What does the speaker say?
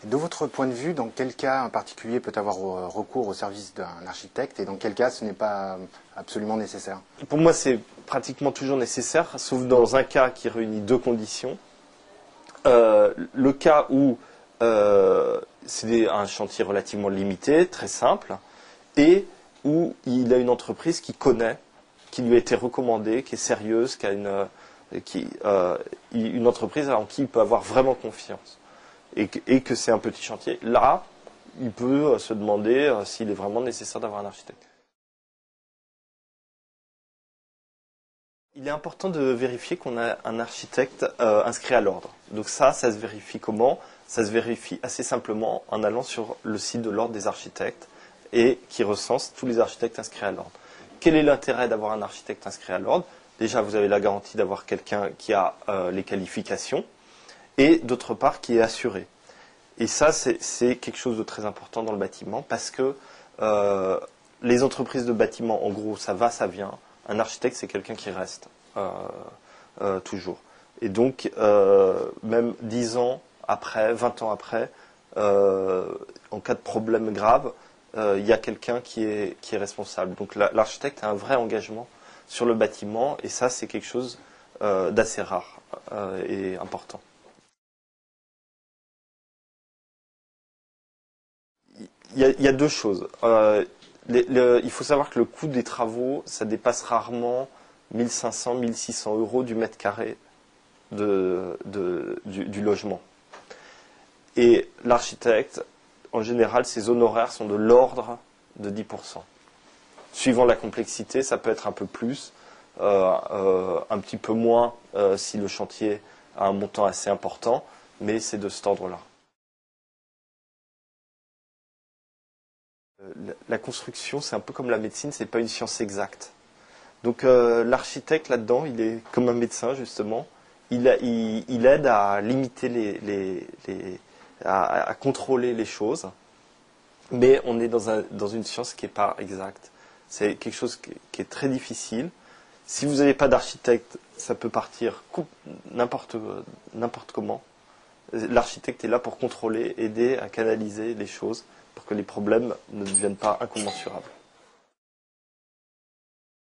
De votre point de vue, dans quel cas un particulier peut avoir recours au service d'un architecte et dans quel cas ce n'est pas absolument nécessaire? Pour moi, c'est pratiquement toujours nécessaire, sauf dans un cas qui réunit deux conditions. Le cas où c'est un chantier relativement limité, très simple, et où il a une entreprise qui connaît, qui lui a été recommandée, qui est sérieuse, qui a une entreprise en qui il peut avoir vraiment confiance, et que c'est un petit chantier. Là, il peut se demander s'il est vraiment nécessaire d'avoir un architecte. Il est important de vérifier qu'on a un architecte inscrit à l'ordre. Donc ça se vérifie comment? Ça se vérifie assez simplement en allant sur le site de l'ordre des architectes et qui recense tous les architectes inscrits à l'ordre. Quel est l'intérêt d'avoir un architecte inscrit à l'ordre? Déjà, vous avez la garantie d'avoir quelqu'un qui a les qualifications et d'autre part qui est assuré. Et ça, c'est quelque chose de très important dans le bâtiment parce que les entreprises de bâtiment, en gros, ça va, ça vient. Un architecte, c'est quelqu'un qui reste toujours. Et donc, même 10 ans après, 20 ans après, en cas de problème grave, il y a quelqu'un qui est responsable. Donc l'architecte a un vrai engagement sur le bâtiment et ça, c'est quelque chose d'assez rare et important. Il y a deux choses. Il faut savoir que le coût des travaux, ça dépasse rarement 1500, 1600 euros du mètre carré du logement. Et l'architecte, en général, ses honoraires sont de l'ordre de 10%. Suivant la complexité, ça peut être un peu plus, un petit peu moins si le chantier a un montant assez important, mais c'est de cet ordre-là. La construction, c'est un peu comme la médecine, c'est pas une science exacte. Donc l'architecte là-dedans, il est comme un médecin justement. Il aide à limiter à contrôler les choses, mais on est dans une science qui n'est pas exacte. C'est quelque chose qui est très difficile. Si vous n'avez pas d'architecte, ça peut partir n'importe comment. L'architecte est là pour contrôler, aider à canaliser les choses pour que les problèmes ne deviennent pas incommensurables.